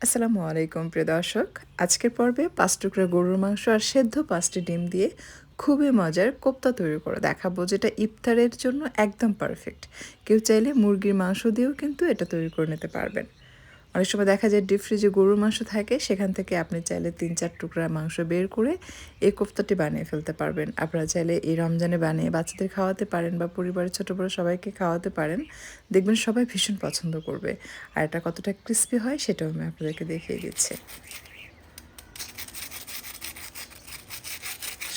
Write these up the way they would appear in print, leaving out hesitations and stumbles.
আসসালামু আলাইকুম প্রিয় দর্শক। আজকের পর্বে ৫ টুকরা গরুর মাংস আর সেদ্ধ ৫টি ডিম দিয়ে খুবই মজার কোপ্তা তৈরি করে দেখাবো, যেটা ইফতারের জন্য একদম পারফেক্ট। কেউ চাইলে মুরগির মাংস দিয়েও কিন্তু এটা তৈরি করে নিতে পারবেন। অনেক সময় দেখা যায় ডিপ ফ্রিজে গরুর মাংস থাকে, সেখান থেকে আপনি চাইলে ৩-৪ টুকরা মাংস বের করে এই কোফতাটি বানিয়ে ফেলতে পারবেন। আপনারা চাইলে এই রমজানে বানিয়ে বাচ্চাদের খাওয়াতে পারেন বা পরিবারের ছোটো বড়ো সবাইকে খাওয়াতে পারেন। দেখবেন সবাই ভীষণ পছন্দ করবে। আর এটা কতটা ক্রিস্পি হয় সেটাও আমি আপনাদেরকে দেখিয়ে দিচ্ছি।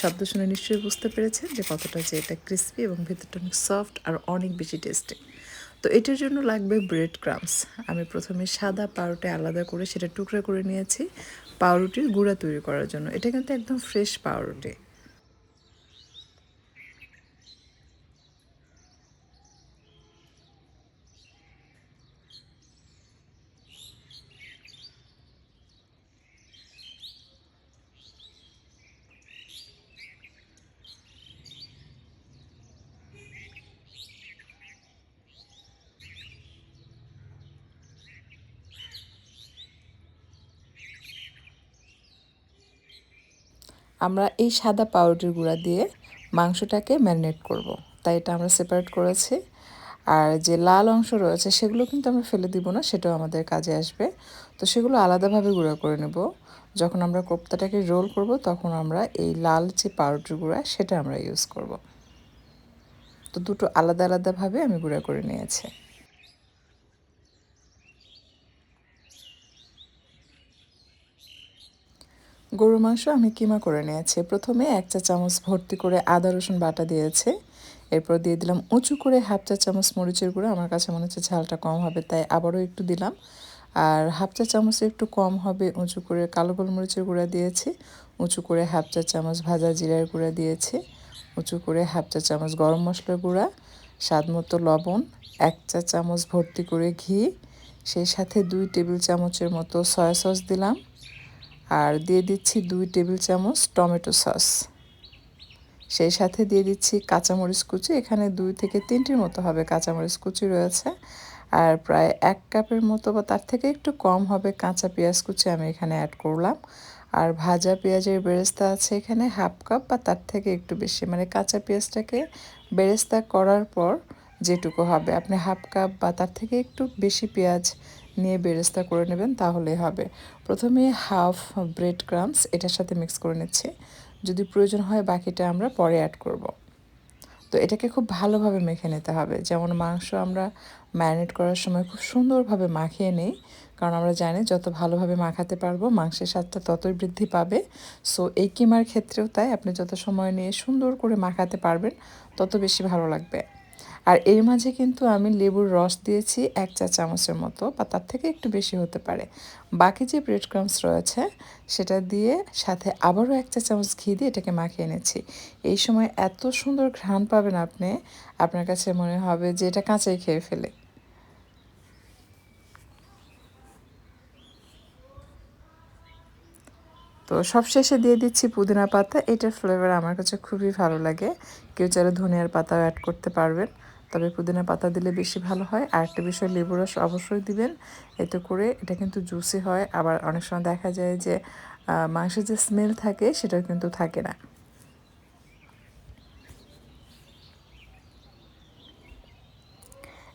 শব্দ শুনে নিশ্চয়ই বুঝতে পেরেছেন যে কতটা যে এটা ক্রিস্পি এবং ভেতরটা অনেক সফট আর অনেক বেশি টেস্টি। তো এটার জন্য লাগবে ব্রেড ক্রামস। আমি প্রথমে সাদা পাউরুটি আলাদা করে সেটা টুকরা করে নিয়েছি পাউরুটির গুঁড়া তৈরি করার জন্য। এটা কিন্তু একদম ফ্রেশ পাউরুটি। আমরা এই সাদা পাউরুটির গুঁড়া দিয়ে মাংসটাকে ম্যারিনেট করব, তাই এটা আমরা সেপারেট করেছি। আর যে লাল অংশ রয়েছে সেগুলো কিন্তু আমরা ফেলে দিব না, সেটাও আমাদের কাজে আসবে। তো সেগুলো আলাদাভাবে গুঁড়া করে নেব। যখন আমরা কোপ্তাটাকে রোল করব তখন আমরা এই লাল যে পাউরুটির গুঁড়া সেটা আমরা ইউজ করব। তো দুটো আলাদা আলাদাভাবে আমি গুঁড়া করে নিয়েছি। গরুর মাংস আমি কিমা করে নিয়েছি। প্রথমে ১ চা চামচ ভর্তি করে আদা রসুন বাটা দিয়েছে। এরপর দিয়ে দিলাম উঁচু করে 1/2 চা চামচ মরিচের গুঁড়া। আমার কাছে মনে হচ্ছে ঝালটা কম হবে, তাই আবারও একটু দিলাম। আর 1/2 চা চামচে একটু কম হবে উঁচু করে কালো গোলমরিচের গুঁড়া দিয়েছি। উঁচু করে 1/2 চা চামচ ভাজা জিরার গুঁড়া দিয়েছি। উঁচু করে 1/2 চা চামচ গরম মশলার গুঁড়া, স্বাদমতো লবণ, 1 চা চামচ ভর্তি করে ঘি, সেই সাথে 2 টেবিল চামচের মতো সয়া সস দিলাম। আর দিয়ে দিচ্ছি 2 টেবিল চামচ টমেটো সস। সেই সাথে দিয়ে দিচ্ছি কাঁচামরিচ কুচি। এখানে 2 থেকে 3টির মতো হবে কাঁচামরিচ কুচি রয়েছে। আর প্রায় 1 কাপের মতো বা তার থেকে একটু কম হবে কাঁচা পেঁয়াজ কুচি আমি এখানে অ্যাড করলাম। আর ভাজা পেঁয়াজের বেরেস্তা আছে এখানে 1/2 কাপ বা তার থেকে একটু বেশি, মানে কাঁচা পেঁয়াজটাকে বেরেস্তা করার পর যেটুকু হবে আপনি 1/2 কাপ বা তার থেকে একটু বেশি পেঁয়াজ নিয়ে বেরেস্তা করে নেবেন, তাহলেই হবে। প্রথমে হাফ ব্রেড ক্রামস এটার সাথে মিক্স করে নিচ্ছি। যদি প্রয়োজন হয় বাকিটা আমরা পরে অ্যাড করব। তো এটাকে খুব ভালোভাবে মেখে নিতে হবে। যেমন মাংস আমরা ম্যারিনেট করার সময় খুব সুন্দরভাবে মাখিয়ে নিই, কারণ আমরা জানি যত ভালোভাবে মাখাতে পারবো মাংসের স্বাদটা ততই বৃদ্ধি পাবে। সো এই কিমার ক্ষেত্রেও তাই, আপনি যত সময় নিয়ে সুন্দর করে মাখাতে পারবেন তত বেশি ভালো লাগবে। আর এর মাঝে কিন্তু আমি লেবুর রস দিয়েছি 1 চা চামচের মতো বা তার থেকে একটু বেশি হতে পারে। বাকি যে ব্রেড ক্রামস রয়েছে সেটা দিয়ে সাথে আবারও 1 চা চামচ ঘি দিয়ে এটাকে মাখিয়ে নিচ্ছি। এই সময় এত সুন্দর ঘ্রাণ পাবেন আপনি, আপনার কাছে মনে হবে যে এটা কাঁচাই খেয়ে ফেলে। তো সবশেষে দিয়ে দিচ্ছি পুদিনা পাতা। এটার ফ্লেভার আমার কাছে খুবই ভালো লাগে। কেউ চাইলে ধনিয়ার পাতাও অ্যাড করতে পারবেন, তবে পুদিনা পাতা দিলে বেশি ভালো হয়। আর একটা বিষয়, লেবু রস অবশ্যই দিবেন, এতে করে এটা কিন্তু জুসি হয়। আবার অনেক সময় দেখা যায় যে মাংসের যে স্মেল থাকে সেটাও কিন্তু থাকে না।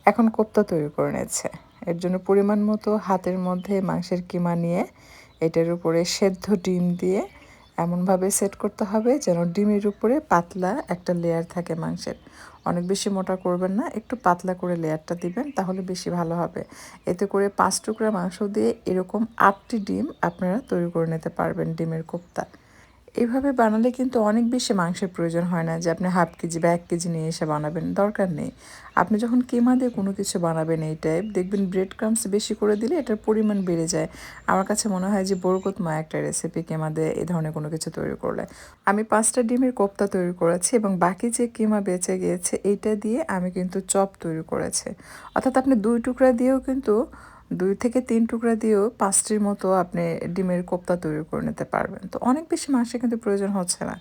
এখন কোপ্তা তৈরি করে নিচ্ছে। এর জন্য পরিমাণ মতো হাতের মধ্যে মাংসের কিমা নিয়ে এটার উপরে সেদ্ধ ডিম দিয়ে এমনভাবে সেট করতে হবে যেন ডিমের উপরে পাতলা একটা লেয়ার থাকে মাংসের। অনেক বেশি মোটা করবেন না, একটু পাতলা করে লেয়ারটা দিবেন, তাহলে বেশি ভালো হবে। এতে করে 5 টুকরা মাংস দিয়ে এরকম 8টি ডিম আপনারা তৈরি করে নিতে পারবেন, ডিমের কোপ্তা। এইভাবে বানালে কিন্তু অনেক বেশি মাংসের প্রয়োজন হয় না যে আপনি 1/2 কেজি বা 1 কেজি নিয়ে এসে বানাবেন, দরকার নেই। আপনি যখন কিমা দিয়ে কোনো কিছু বানাবেন এই টাইপ, দেখবেন ব্রেড ক্রামস বেশি করে দিলে এটার পরিমাণ বেড়ে যায়। আমার কাছে মনে হয় যে বরকতময় একটা রেসিপি কিমা দিয়ে এই ধরনের কোনো কিছু তৈরি করলে। আমি 5টা ডিমের কোপ্তা তৈরি করেছি এবং বাকি যে কিমা বেঁচে গিয়েছে এইটা দিয়ে আমি কিন্তু চপ তৈরি করেছি। অর্থাৎ আপনি 2 টুকরা দিয়েও কিন্তু 2 থেকে 3 টুকরা দিয়েও 5টির মতো আপনি ডিমের কোপ্তা তৈরি করে নিতে পারবেন। তো অনেক বেশি মাংসের কিন্তু প্রয়োজন হচ্ছে না।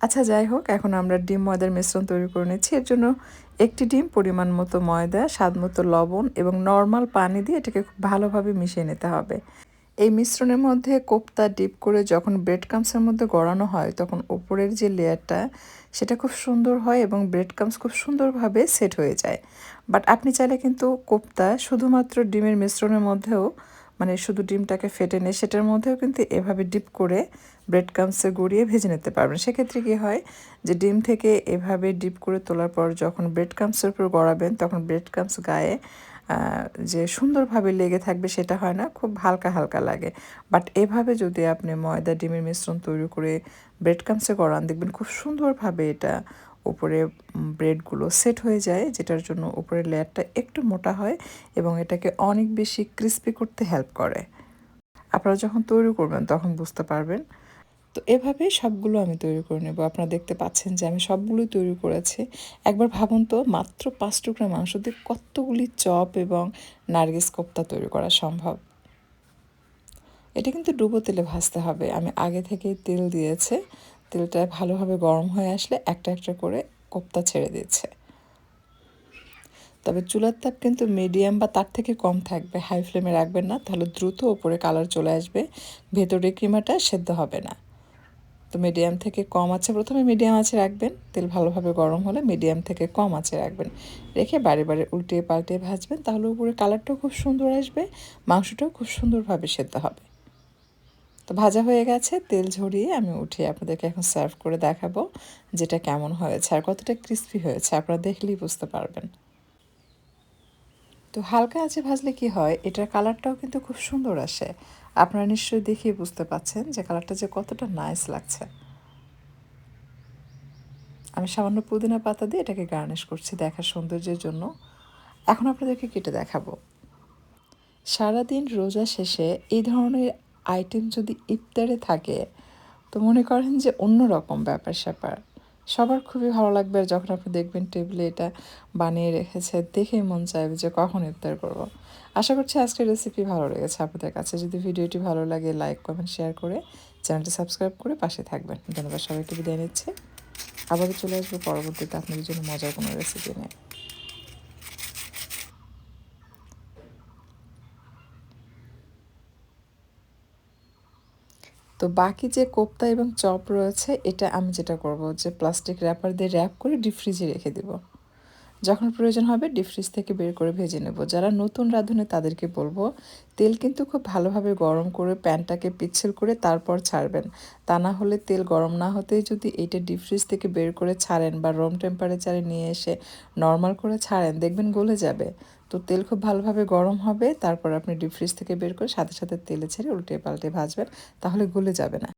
আচ্ছা যাই হোক, এখন আমরা ডিম ময়দার মিশ্রণ তৈরি করে নিচ্ছি। এর জন্য একটি ডিম, পরিমাণ মতো ময়দা, স্বাদ মতো লবণ এবং নর্মাল পানি দিয়ে এটাকে খুব ভালোভাবে মিশিয়ে নিতে হবে। এই মিশ্রণের মধ্যে কোপ্তা ডিপ করে যখন ব্রেড ক্রাম্বসের মধ্যে গড়ানো হয় তখন ওপরের যে লেয়ারটা সেটা খুব সুন্দর হয় এবং ব্রেড ক্রাম্বস খুব সুন্দরভাবে সেট হয়ে যায়। বাট আপনি চাইলে কিন্তু কোপ্তা শুধুমাত্র ডিমের মিশ্রণের মধ্যেও মানে শুধু ডিমটাকে ফেটে নিয়ে সেটার মধ্যেও কিন্তু এভাবে ডিপ করে ব্রেড ক্রাম্বসে গড়িয়ে ভেজে নিতে পারবেন। সেক্ষেত্রে কী হয় যে ডিম থেকে এভাবে ডিপ করে তোলার পর যখন ব্রেড ক্রাম্বসের উপর গড়াবেন তখন ব্রেড ক্রাম্বস গায়ে যে সুন্দরভাবে লেগে থাকবে সেটা হয় না, খুব হালকা হালকা লাগে। বাট এভাবে যদি আপনি ময়দা ডিমের মিশ্রণ তৈরি করে ব্রেড ক্রাম্বসে গড়ান দেখবেন খুব সুন্দরভাবে এটা উপরে ব্রেডগুলো সেট হয়ে যায়, যেটার জন্য উপরের লেয়ারটা একটু মোটা হয় এবং এটাকে অনেক বেশি ক্রিস্পি করতে হেল্প করে। আপনারা যখন তৈরি করবেন তখন বুঝতে পারবেন। তো এভাবেই সবগুলো আমি তৈরি করে নেব। আপনারা দেখতে পাচ্ছেন যে আমি সবগুলোই তৈরি করেছি। একবার ভাবুন তো মাত্র ৫ টুকরা মাংস দিয়ে কতগুলি চপ এবং নারগিস কোপ্তা তৈরি করা সম্ভব। এটা কিন্তু ডুবো তেলে ভাজতে হবে। আমি আগে থেকেই তেল দিয়েছে। তেলটা ভালোভাবে গরম হয়ে আসলে একটা একটা করে কোপ্তা ছেড়ে দিয়েছে। তবে চুলার তাপ কিন্তু মিডিয়াম বা তার থেকে কম থাকবে, হাই ফ্লেমে রাখবেন না, তাহলে দ্রুত ওপরে কালার চলে আসবে, ভেতরে কিমাটা সেদ্ধ হবে না। তো মিডিয়াম থেকে কম আছে, প্রথমে মিডিয়াম আঁচে রাখবেন, তেল ভালোভাবে গরম হলে মিডিয়াম থেকে কম আঁচে রাখবেন, রেখে বারে বারে উল্টিয়ে পাল্টিয়ে ভাজবেন, তাহলে উপরে কালারটাও খুব সুন্দর আসবে, মাংসটাও খুব সুন্দরভাবে সেদ্ধ হবে। তো ভাজা হয়ে গেছে, তেল ঝরিয়ে আমি উঠিয়ে আপনাদেরকে এখন সার্ভ করে দেখাবো যেটা কেমন হয়েছে আর কতটা ক্রিস্পি হয়েছে, আপনারা দেখলেই বুঝতে পারবেন। তো হালকা আঁচে ভাজলে কি হয়, এটার কালারটাও কিন্তু খুব সুন্দর আসে। আপনারা নিশ্চয়ই দেখেই বুঝতে পাচ্ছেন যে কালারটা যে কতটা নাইস লাগছে। আমি সামান্য পুদিনা পাতা দিয়ে এটাকে গার্নিশ করছি দেখার সৌন্দর্যের জন্য। এখন আপনাদেরকে কেটে দেখাবো। সারাদিন রোজা শেষে এই ধরনের আইটেম যদি ইফতারে থাকে তো মনে করেন যে অন্যরকম ব্যাপার স্যাপার, সবার খুবই ভালো লাগবে। আর যখন আপনি দেখবেন টেবিলে এটা বানিয়ে রেখেছে দেখেই মন চাইবে যে কখন ইফতার করব। আশা করছি আজকের রেসিপি ভালো লেগেছে আপনাদের কাছে। যদি ভিডিওটি ভালো লাগে লাইক কমেন্ট শেয়ার করে চ্যানেলটি সাবস্ক্রাইব করে পাশে থাকবেন। ধন্যবাদ, সবাইকে বিদায় নিচ্ছে। আবারও চলে আসবো পরবর্তীতে আপনাদের জন্য মজার কোনো রেসিপি নিয়ে। তো বাকি যে কোপ্তা এবং চপ রয়েছে এটা আমি যেটা করব যে প্লাস্টিক র্যাপার দিয়ে র্যাপ করে ডিপ ফ্রিজে রেখে দেব। যখন প্রয়োজন হবে ডিপ ফ্রিজ থেকে বের করে ভেজে নেব। যারা নতুন রাঁধুনি তাদেরকে বলবো তেল কিন্তু খুব ভালোভাবে গরম করে প্যানটাকে পিচ্ছিল করে তারপর ছাড়বেন। তা না হলে তেল গরম না হতেই যদি এইটা ডিপ ফ্রিজ থেকে বের করে ছাড়েন বা রুম টেম্পারেচারে নিয়ে এসে নর্মাল করে ছাড়েন দেখবেন গলে যাবে। তো তেল খুব ভালোভাবে গরম হবে, তারপর আপনি ডিপ ফ্রিজ থেকে বের করে সাথে সাথে তেলে ছেড়ে উল্টে পাল্টে ভাজবেন, তাহলে গলে যাবে না।